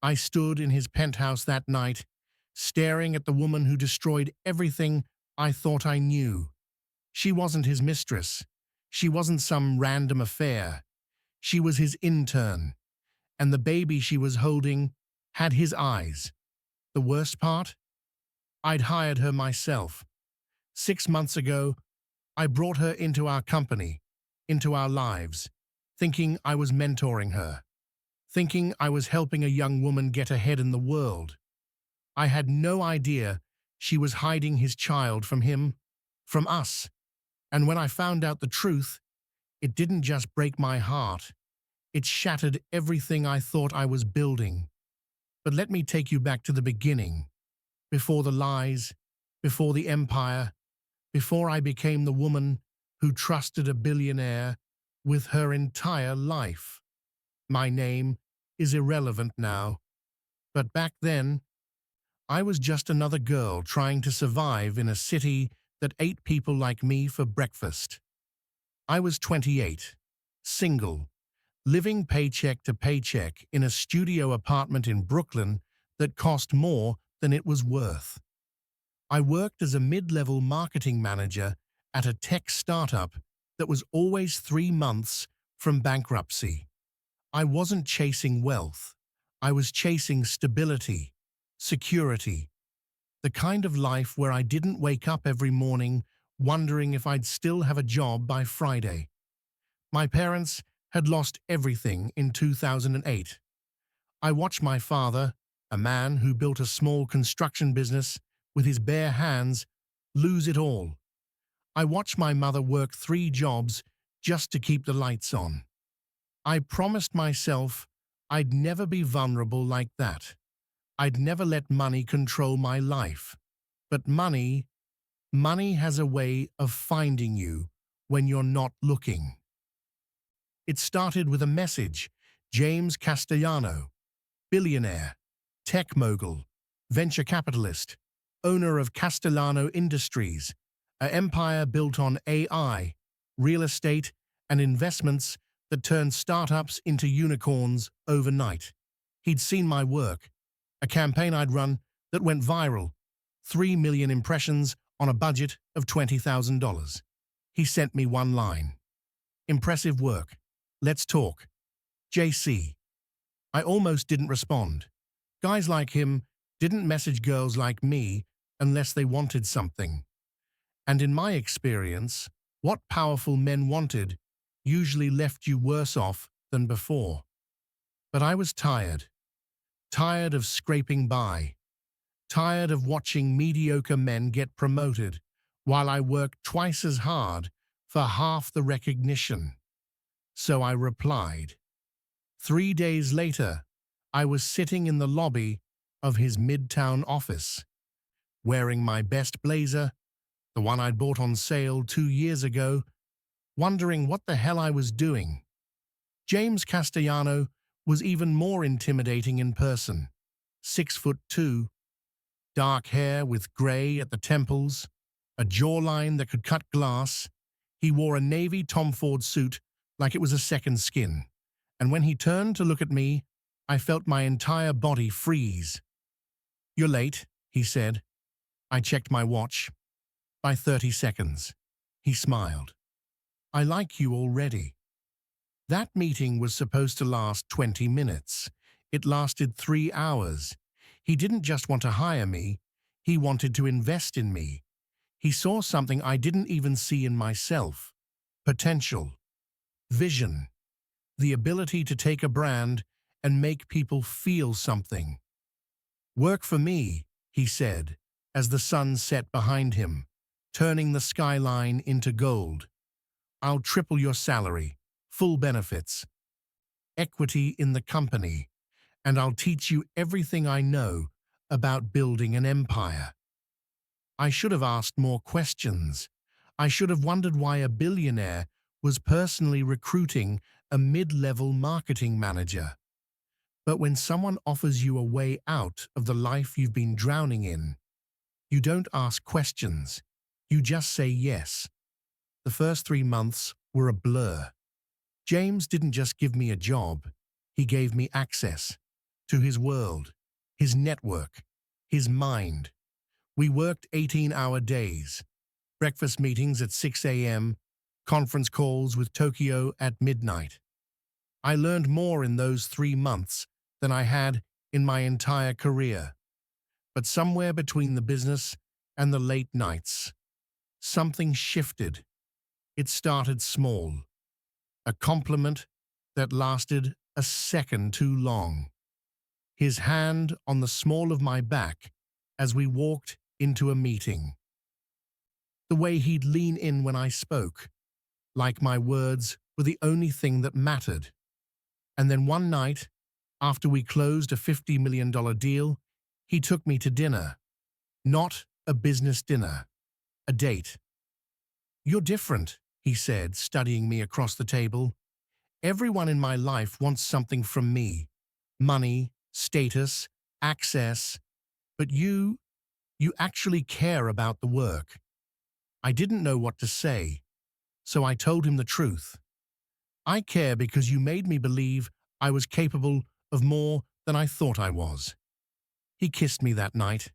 I stood in his penthouse that night, staring at the woman who destroyed everything I thought I knew. She wasn't his mistress. She wasn't some random affair. She was his intern, and the baby she was holding had his eyes. The worst part? I'd hired her myself. 6 months ago, I brought her into our company, into our lives, thinking I was mentoring her, thinking I was helping a young woman get ahead in the world. I had no idea she was hiding his child from him, from us. And when I found out the truth, it didn't just break my heart. It shattered everything I thought I was building. But let me take you back to the beginning, before the lies, before the empire, before I became the woman who trusted a billionaire with her entire life. My name is irrelevant now, but back then, I was just another girl trying to survive in a city that ate people like me for breakfast. I was 28, single, living paycheck to paycheck in a studio apartment in Brooklyn that cost more than it was worth. I worked as a mid-level marketing manager at a tech startup that was always 3 months from bankruptcy. I wasn't chasing wealth. I was chasing stability, security, the kind of life where I didn't wake up every morning wondering if I'd still have a job by Friday. My parents had lost everything in 2008. I watched my father, a man who built a small construction business with his bare hands, lose it all. I watched my mother work 3 jobs just to keep the lights on. I promised myself I'd never be vulnerable like that. I'd never let money control my life. But money has a way of finding you when you're not looking. It started with a message. James Castellano, billionaire, tech mogul, venture capitalist, owner of Castellano Industries, an empire built on AI, real estate, and investments that turned startups into unicorns overnight. He'd seen my work, a campaign I'd run that went viral, 3 million impressions on a budget of $20,000. He sent me one line. Impressive work. Let's talk. JC. I almost didn't respond. Guys like him didn't message girls like me unless they wanted something. And in my experience, what powerful men wanted usually left you worse off than before. But I was tired. Tired of scraping by. Tired of watching mediocre men get promoted while I worked twice as hard for half the recognition. So I replied. 3 days later, I was sitting in the lobby of his midtown office, wearing my best blazer, the one I'd bought on sale 2 years ago, wondering what the hell I was doing. James Castellano was even more intimidating in person. 6'2", dark hair with gray at the temples, a jawline that could cut glass. He wore a navy Tom Ford suit like it was a second skin. And when he turned to look at me, I felt my entire body freeze. "You're late," he said. I checked my watch. By 30 seconds. He smiled. "I like you already." That meeting was supposed to last 20 minutes. It lasted 3 hours. He didn't just want to hire me, he wanted to invest in me. He saw something I didn't even see in myself. Potential. Vision. The ability to take a brand and make people feel something. "Work for me," he said, as the sun set behind him, turning the skyline into gold. "I'll triple your salary, full benefits, equity in the company, and I'll teach you everything I know about building an empire." I should have asked more questions. I should have wondered why a billionaire was personally recruiting a mid-level marketing manager. But when someone offers you a way out of the life you've been drowning in, you don't ask questions. You just say yes. The first 3 months were a blur. James didn't just give me a job. He gave me access to his world, his network, his mind. We worked 18-hour days, breakfast meetings at 6 a.m., conference calls with Tokyo at midnight. I learned more in those 3 months than I had in my entire career. But somewhere between the business and the late nights, something shifted. It started small, a compliment that lasted a second too long. His hand on the small of my back as we walked into a meeting. The way he'd lean in when I spoke, like my words were the only thing that mattered. And then one night, after we closed a $50 million deal, he took me to dinner. Not a business dinner, a date. "You're different," he said, studying me across the table. "Everyone in my life wants something from me. Money, status, access. But you actually care about the work." I didn't know what to say, so I told him the truth. "I care because you made me believe I was capable of more than I thought I was." He kissed me that night.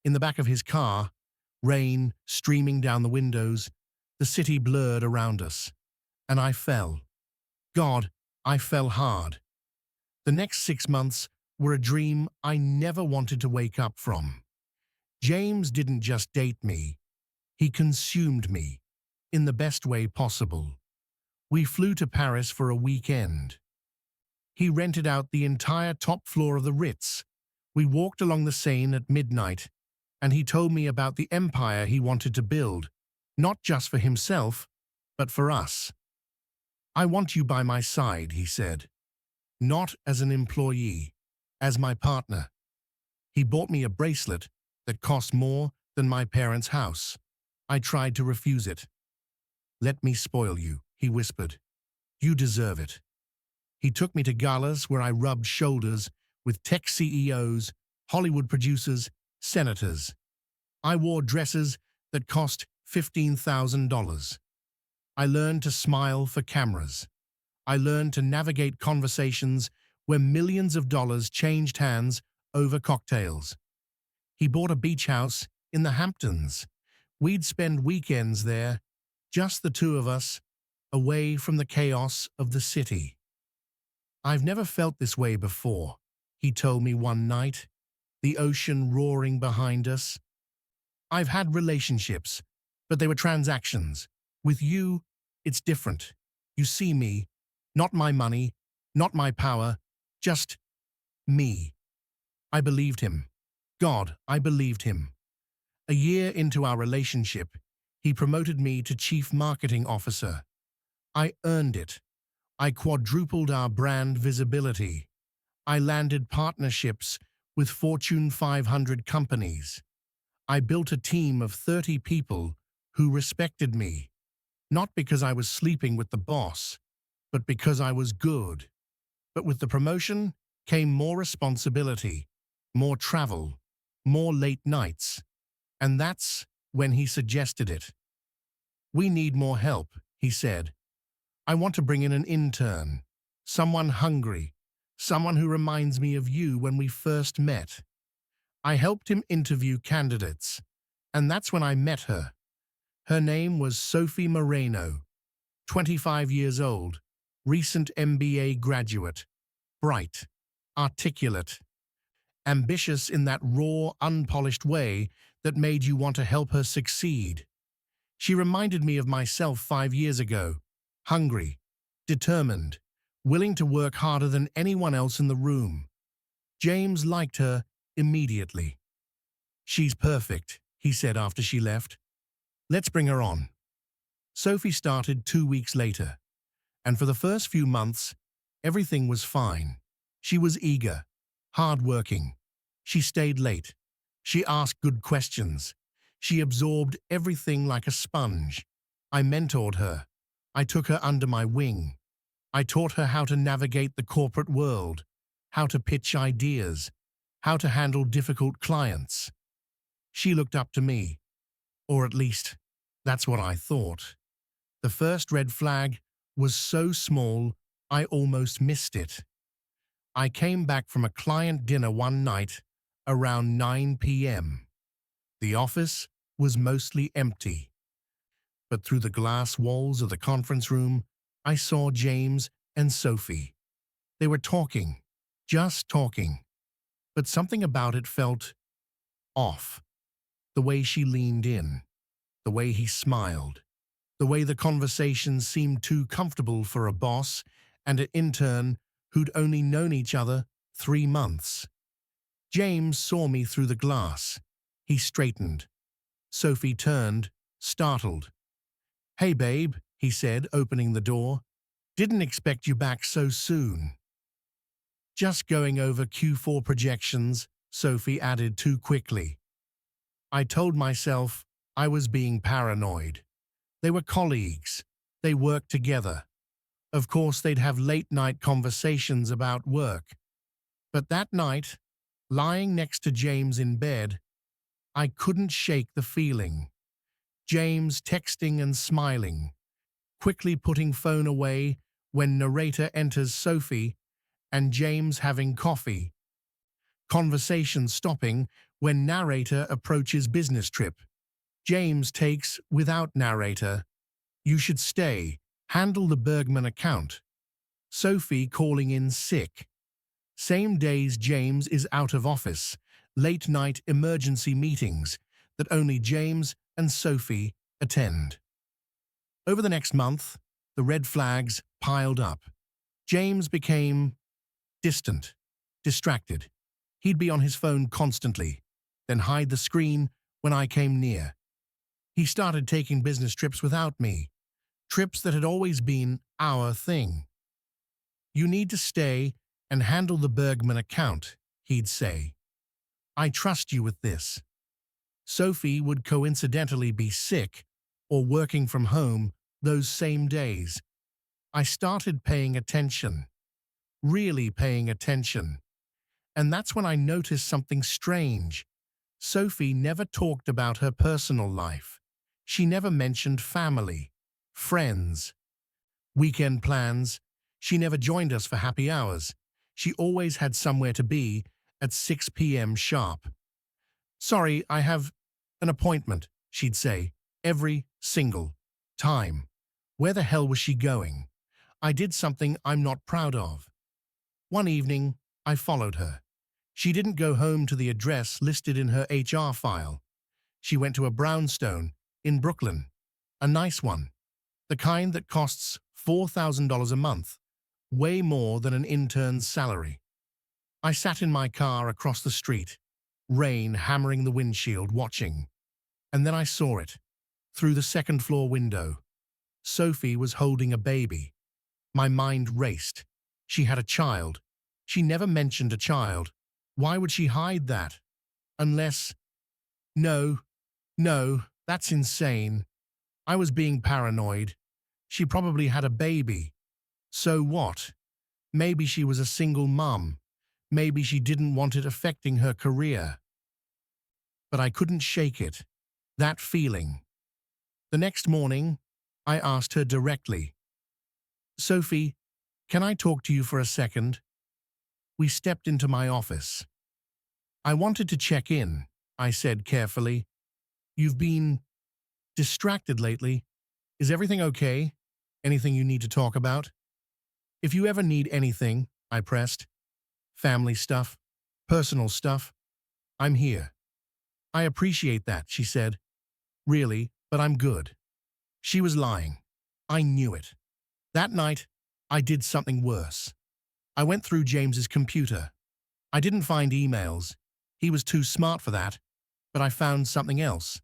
In the back of his car, rain streaming down the windows, the city blurred around us, and I fell. God, I fell hard. The next 6 months were a dream I never wanted to wake up from. James didn't just date me, he consumed me, in the best way possible. We flew to Paris for a weekend. He rented out the entire top floor of the Ritz. We walked along the Seine at midnight, and he told me about the empire he wanted to build, not just for himself, but for us. "I want you by my side," he said. "Not as an employee, as my partner." He bought me a bracelet that cost more than my parents' house. I tried to refuse it. "Let me spoil you," he whispered. "You deserve it." He took me to galas where I rubbed shoulders with tech CEOs, Hollywood producers, senators. I wore dresses that cost $15,000. I learned to smile for cameras. I learned to navigate conversations where millions of dollars changed hands over cocktails. He bought a beach house in the Hamptons. We'd spend weekends there, just the two of us, away from the chaos of the city. "I've never felt this way before," he told me one night, the ocean roaring behind us. "I've had relationships, but they were transactions. With you, it's different. You see me, not my money, not my power, just me." I believed him. God, I believed him. A year into our relationship, he promoted me to Chief Marketing Officer. I earned it. I quadrupled our brand visibility. I landed partnerships with Fortune 500 companies. I built a team of 30 people who respected me, not because I was sleeping with the boss, but because I was good. But with the promotion came more responsibility, more travel, more late nights. And that's when he suggested it. "We need more help," he said. "I want to bring in an intern, someone hungry, someone who reminds me of you when we first met." I helped him interview candidates, and that's when I met her. Her name was Sophie Moreno, 25 years old, recent MBA graduate, bright, articulate, ambitious in that raw, unpolished way that made you want to help her succeed. She reminded me of myself 5 years ago, hungry, determined, willing to work harder than anyone else in the room. James liked her immediately. "She's perfect," he said after she left. "Let's bring her on." Sophie started 2 weeks later, and for the first few months, everything was fine. She was eager, hard-working. She stayed late. She asked good questions. She absorbed everything like a sponge. I mentored her. I took her under my wing. I taught her how to navigate the corporate world, how to pitch ideas, how to handle difficult clients. She looked up to me, or at least, that's what I thought. The first red flag was so small, I almost missed it. I came back from a client dinner one night around 9 p.m. The office was mostly empty, but through the glass walls of the conference room, I saw James and Sophie. They were talking, just talking, but something about it felt off. The way she leaned in, the way he smiled, the way the conversation seemed too comfortable for a boss and an intern who'd only known each other 3 months. James saw me through the glass. He straightened. Sophie turned, startled. "Hey, babe," he said, opening the door. "Didn't expect you back so soon." "Just going over Q4 projections," Sophie added too quickly. I told myself I was being paranoid. They were colleagues. They worked together. Of course, they'd have late-night conversations about work. But that night, lying next to James in bed, I couldn't shake the feeling. James texting and smiling, quickly putting phone away when narrator enters Sophie, and James having coffee. Conversation stopping when narrator approaches business trip. James takes without narrator. "You should stay. Handle the Bergman account." Sophie calling in sick. Same days James is out of office. Late night emergency meetings that only James and Sophie attend. Over the next month, the red flags piled up. James became distant, distracted. He'd be on his phone constantly, then hide the screen when I came near. He started taking business trips without me, trips that had always been our thing. "You need to stay and handle the Bergman account," he'd say. "I trust you with this." Sophie would coincidentally be sick or working from home those same days. I started paying attention, really paying attention. And that's when I noticed something strange. Sophie never talked about her personal life. She never mentioned family, friends, weekend plans. She never joined us for happy hours. She always had somewhere to be at 6 p.m. sharp. "Sorry, I have an appointment," she'd say, every single time. Where the hell was she going? I did something I'm not proud of. One evening, I followed her. She didn't go home to the address listed in her HR file. She went to a brownstone in Brooklyn, a nice one, the kind that costs $4,000 a month, way more than an intern's salary. I sat in my car across the street, rain hammering the windshield, watching. And then I saw it, through the second-floor window. Sophie was holding a baby. My mind raced. She had a child. She never mentioned a child. Why would she hide that? Unless... No, that's insane. I was being paranoid. She probably had a baby. So what? Maybe she was a single mum. Maybe she didn't want it affecting her career. But I couldn't shake it, that feeling. The next morning, I asked her directly, "Sophie, can I talk to you for a second?" We stepped into my office. "I wanted to check in," I said carefully. "You've been distracted lately. Is everything okay? Anything you need to talk about?" "If you ever need anything," I pressed, "family stuff, personal stuff, I'm here." "I appreciate that," she said. "Really, but I'm good." She was lying. I knew it. That night, I did something worse. I went through James's computer. I didn't find emails. He was too smart for that. But I found something else.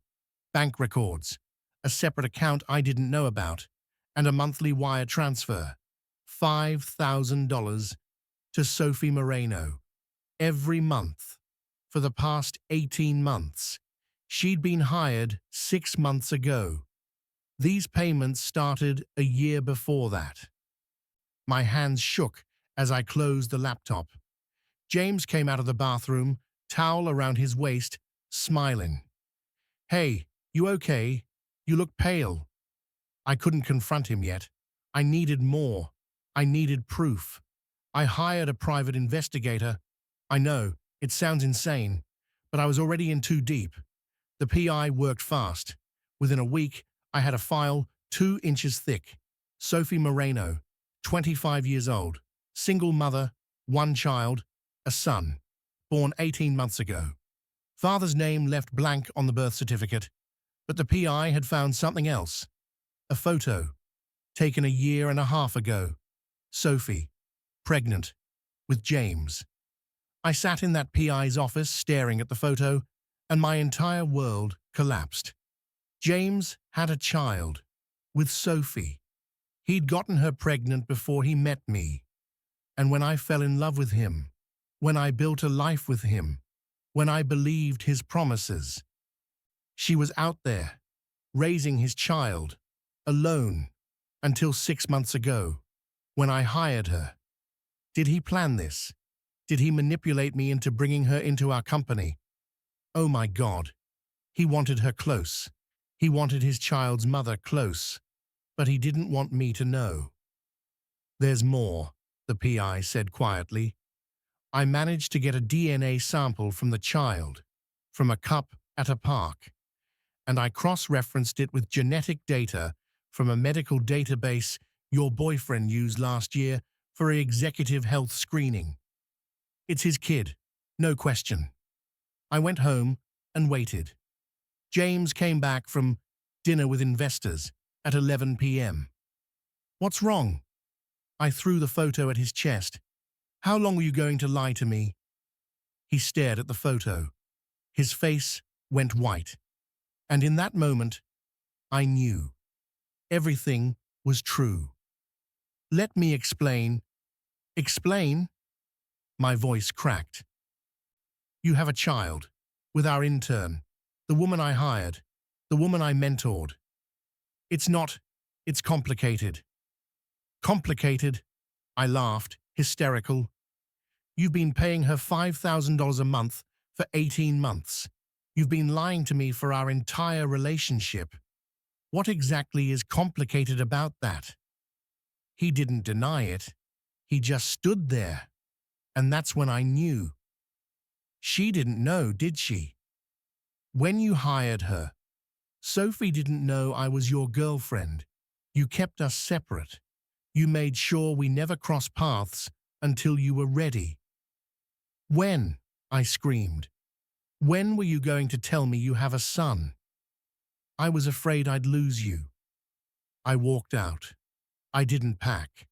Bank records, a separate account I didn't know about, and a monthly wire transfer. $5,000 to Sophie Moreno. Every month. For the past 18 months. She'd been hired 6 months ago. These payments started a year before that. My hands shook as I closed the laptop. James came out of the bathroom, towel around his waist, smiling. "Hey, you okay? You look pale." I couldn't confront him yet. I needed more. I needed proof. I hired a private investigator. I know, it sounds insane, but I was already in too deep. The PI worked fast. Within a week, I had a file 2 inches thick. Sophie Moreno, 25 years old, single mother, 1 child, a son, born 18 months ago. Father's name left blank on the birth certificate, but the PI had found something else. A photo, taken a year and a half ago. Sophie, pregnant, with James. I sat in that PI's office staring at the photo, and my entire world collapsed. James had a child, with Sophie. He'd gotten her pregnant before he met me. And when I fell in love with him, when I built a life with him, when I believed his promises, she was out there, raising his child, alone, until 6 months ago, when I hired her. Did he plan this? Did he manipulate me into bringing her into our company? Oh my God. He wanted her close. He wanted his child's mother close. But he didn't want me to know. There's more, the PI said quietly. I managed to get a DNA sample from the child, from a cup at a park, and I cross-referenced it with genetic data from a medical database your boyfriend used last year for an executive health screening. It's his kid, no question. I went home and waited. James came back from dinner with investors at 11 p.m. What's wrong? I threw the photo at his chest. How long were you going to lie to me? He stared at the photo. His face went white. And in that moment, I knew. Everything was true. Let me explain. Explain? My voice cracked. You have a child, with our intern, the woman I hired, the woman I mentored. It's complicated. Complicated? I laughed, hysterical. You've been paying her $5,000 a month for 18 months. You've been lying to me for our entire relationship. What exactly is complicated about that? He didn't deny it. He just stood there. And that's when I knew. She didn't know, did she? When you hired her, Sophie didn't know I was your girlfriend. You kept us separate. You made sure we never crossed paths until you were ready. When? I screamed. When were you going to tell me you have a son? I was afraid I'd lose you. I walked out. I didn't pack.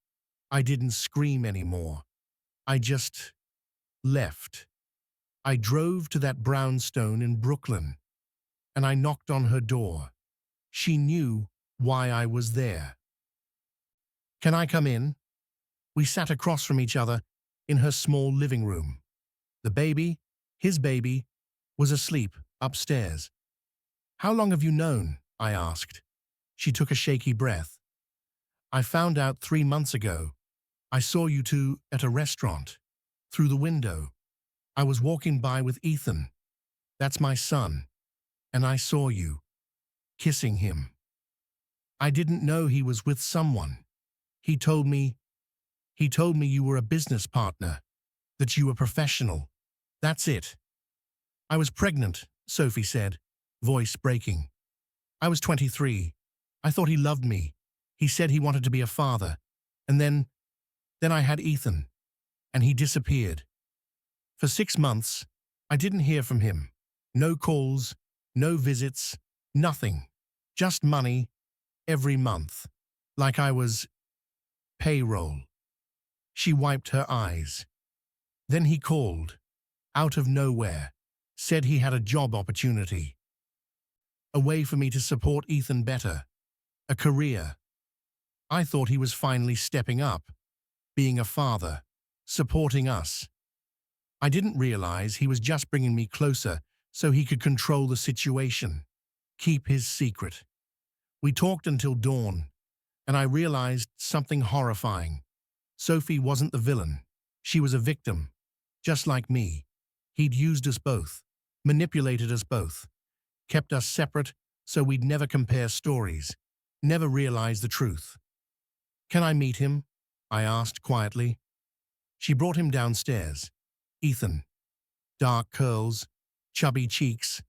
I didn't scream anymore. I just left. I drove to that brownstone in Brooklyn, and I knocked on her door. She knew why I was there. Can I come in? We sat across from each other in her small living room. The baby, his baby, was asleep upstairs. How long have you known? I asked. She took a shaky breath. I found out 3 months ago. I saw you two at a restaurant. Through the window. I was walking by with Ethan. That's my son. And I saw you. Kissing him. I didn't know he was with someone. He told me you were a business partner. That you were professional. That's it. I was pregnant, Sophie said, voice breaking. I was 23. I thought he loved me. He said he wanted to be a father. And then I had Ethan. And he disappeared. For 6 months, I didn't hear from him. No calls, no visits, nothing. Just money, every month. Like I was payroll. She wiped her eyes. Then he called, out of nowhere, said he had a job opportunity. A way for me to support Ethan better. A career. I thought he was finally stepping up, being a father, supporting us. I didn't realize he was just bringing me closer so he could control the situation, keep his secret. We talked until dawn, and I realized something horrifying. Sophie wasn't the villain. She was a victim, just like me. He'd used us both, manipulated us both, kept us separate so we'd never compare stories, never realize the truth. Can I meet him? I asked quietly. She brought him downstairs. Ethan. Dark curls, chubby cheeks,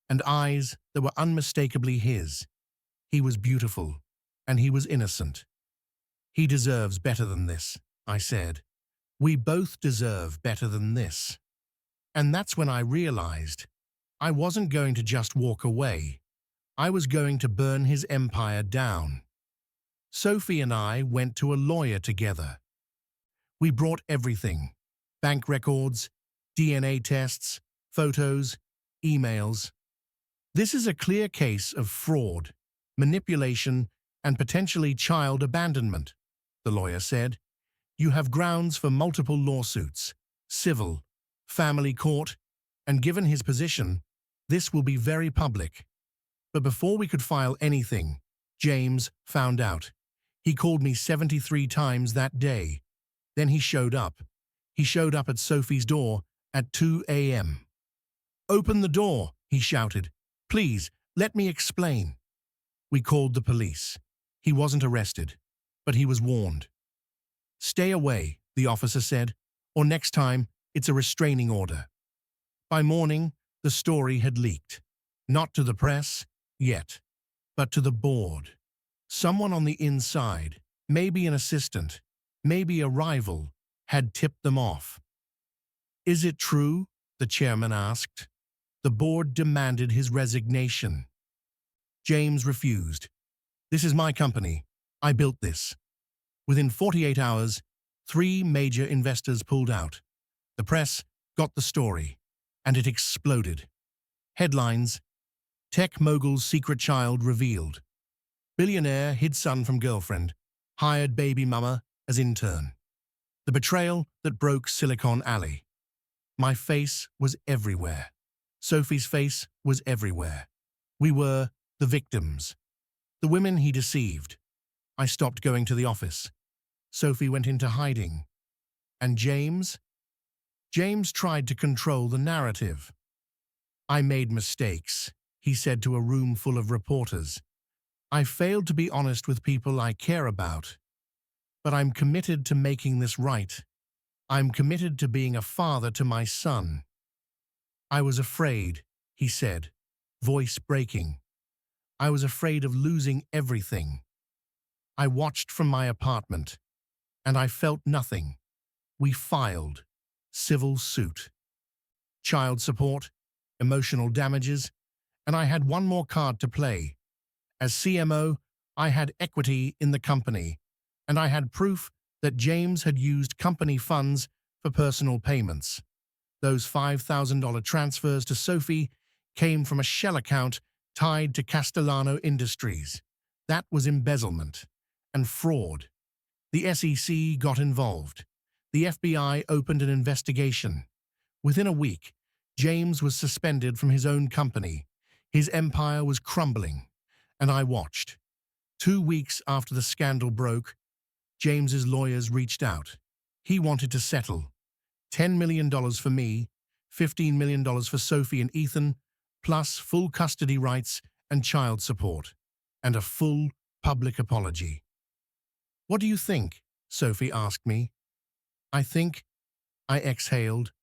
and eyes that were unmistakably his. He was beautiful, and he was innocent. He deserves better than this, I said. We both deserve better than this. And that's when I realized I wasn't going to just walk away. I was going to burn his empire down. Sophie and I went to a lawyer together. We brought everything: bank records, DNA tests, photos, emails. This is a clear case of fraud, manipulation, and potentially child abandonment, the lawyer said. You have grounds for multiple lawsuits, civil, family court, and given his position, this will be very public. But before we could file anything, James found out. He called me 73 times that day. Then he showed up. He showed up at Sophie's door at 2 a.m. "Open the door," he shouted. "Please, let me explain." We called the police. He wasn't arrested, but he was warned. "Stay away," the officer said, "or next time it's a restraining order." By morning, the story had leaked. Not to the press, yet, but to the board. Someone on the inside, maybe an assistant, maybe a rival, had tipped them off. "Is it true?" the chairman asked. The board demanded his resignation. James refused. "This is my company. I built this." Within 48 hours, 3 major investors pulled out. The press got the story, and it exploded. Headlines: Tech mogul's secret child revealed. Billionaire hid son from girlfriend. Hired baby mama as intern. The betrayal that broke Silicon Alley. My face was everywhere. Sophie's face was everywhere. We were the victims. The women he deceived. I stopped going to the office. Sophie went into hiding. And James? James tried to control the narrative. "I made mistakes," he said to a room full of reporters. "I failed to be honest with people I care about. But I'm committed to making this right. I'm committed to being a father to my son." "I was afraid," he said, voice breaking. "I was afraid of losing everything. I watched from my apartment, and I felt nothing." We filed. Civil suit. Child support, emotional damages, and I had one more card to play. As CMO, I had equity in the company, and I had proof that James had used company funds for personal payments. Those $5,000 transfers to Sophie came from a shell account tied to Castellano Industries. That was embezzlement and fraud. The SEC got involved. The FBI opened an investigation. Within a week, James was suspended from his own company. His empire was crumbling, and I watched. 2 weeks after the scandal broke, James's lawyers reached out. He wanted to settle. $10 million for me, $15 million for Sophie and Ethan, plus full custody rights and child support, and a full public apology. "What do you think?" Sophie asked me. I exhaled.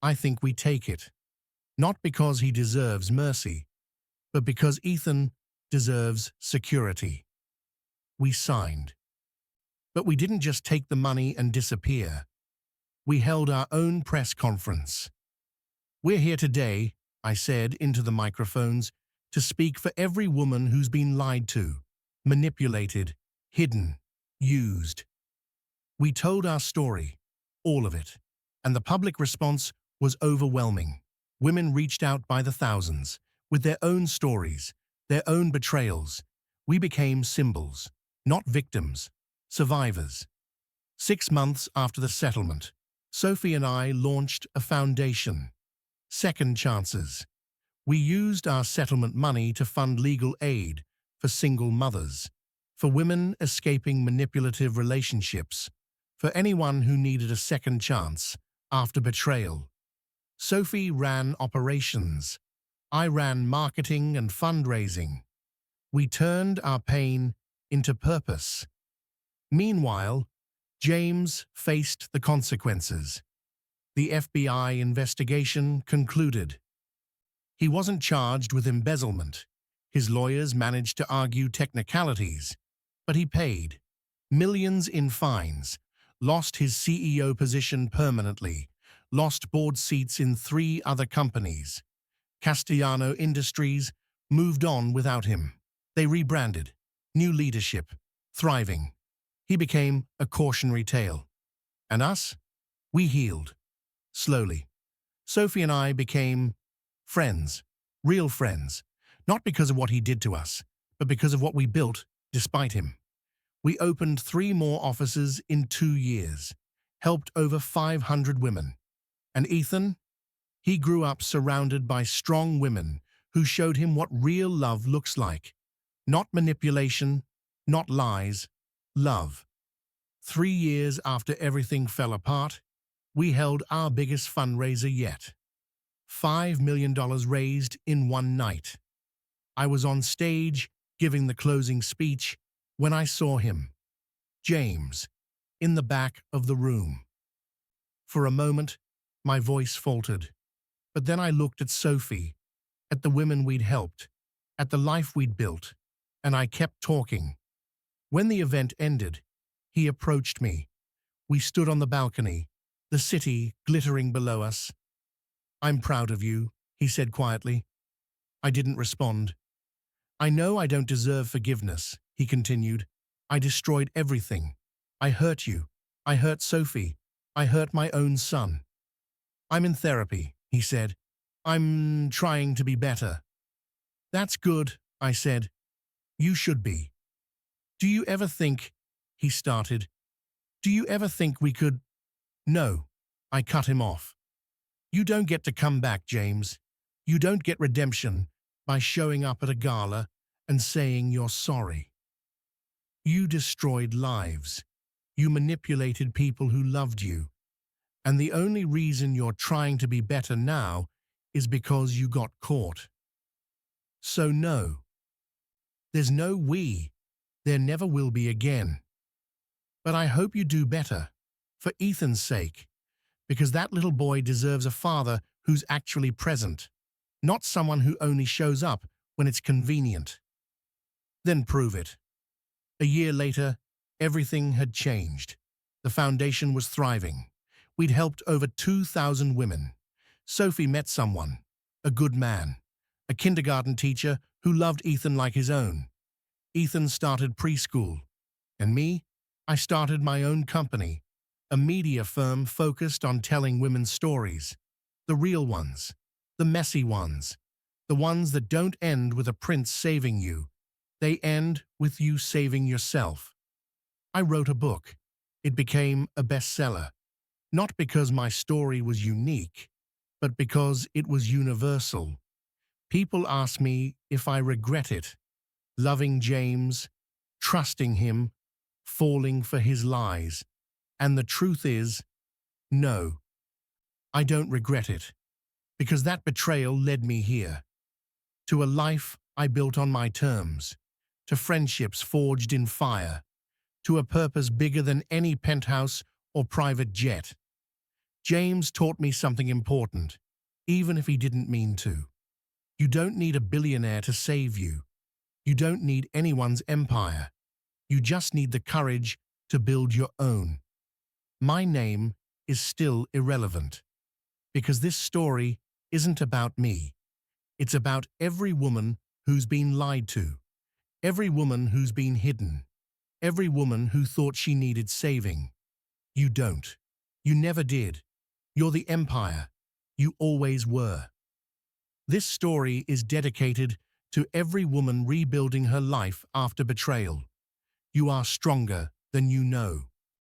"I think we take it. Not because he deserves mercy, but because Ethan deserves security." We signed. But we didn't just take the money and disappear. We held our own press conference. "We're here today," I said into the microphones, "to speak for every woman who's been lied to, manipulated, hidden, used." We told our story, all of it, and the public response was overwhelming. Women reached out by the thousands, with their own stories, their own betrayals. We became symbols, not victims, survivors. 6 months after the settlement, Sophie and I launched a foundation, Second Chances. We used our settlement money to fund legal aid for single mothers, for women escaping manipulative relationships, for anyone who needed a second chance after betrayal. Sophie ran operations. I ran marketing and fundraising. We turned our pain into purpose. Meanwhile, James faced the consequences. The FBI investigation concluded. He wasn't charged with embezzlement. His lawyers managed to argue technicalities, but he paid millions in fines, lost his CEO position permanently, lost board seats in 3 other companies. Castellano Industries moved on without him. They rebranded, new leadership, thriving. He became a cautionary tale. And us? We healed. Slowly. Sophie and I became friends, real friends, not because of what he did to us, but because of what we built despite him. We opened 3 more offices in 2 years, helped over 500 women. And Ethan? He grew up surrounded by strong women who showed him what real love looks like. Not manipulation, not lies, love. 3 years after everything fell apart, we held our biggest fundraiser yet. $5 million raised in one night. I was on stage giving the closing speech when I saw him, James, in the back of the room. For a moment, my voice faltered, but then I looked at Sophie, at the women we'd helped, at the life we'd built, and I kept talking. When the event ended, he approached me. We stood on the balcony, the city glittering below us. "I'm proud of you," he said quietly. I didn't respond. "I know I don't deserve forgiveness," he continued. "I destroyed everything. I hurt you. I hurt Sophie. I hurt my own son. I'm in therapy," he said. "I'm trying to be better." "That's good," I said. "You should be." "Do you ever think," he started, "do you ever think we could—" "No," I cut him off. "You don't get to come back, James. You don't get redemption by showing up at a gala and saying you're sorry. You destroyed lives. You manipulated people who loved you. And the only reason you're trying to be better now is because you got caught. So no. There's no we. There never will be again. But I hope you do better, for Ethan's sake, because that little boy deserves a father who's actually present, not someone who only shows up when it's convenient." "Then prove it." A year later, everything had changed. The foundation was thriving. We'd helped over 2,000 women. Sophie met someone, a good man, a kindergarten teacher who loved Ethan like his own. Ethan started preschool. And me, I started my own company, a media firm focused on telling women's stories, the real ones, the messy ones, the ones that don't end with a prince saving you. They end with you saving yourself. I wrote a book. It became a bestseller, not because my story was unique, but because it was universal. People ask me if I regret it, loving James, trusting him, falling for his lies. And the truth is, no, I don't regret it, because that betrayal led me here, to a life I built on my terms, to friendships forged in fire, to a purpose bigger than any penthouse or private jet. James taught me something important, even if he didn't mean to. You don't need a billionaire to save you. You don't need anyone's empire. You just need the courage to build your own. My name is still irrelevant, because this story isn't about me. It's about every woman who's been lied to, every woman who's been hidden, every woman who thought she needed saving. You don't. You never did. You're the empire. You always were. This story is dedicated to every woman rebuilding her life after betrayal. You are stronger than you know.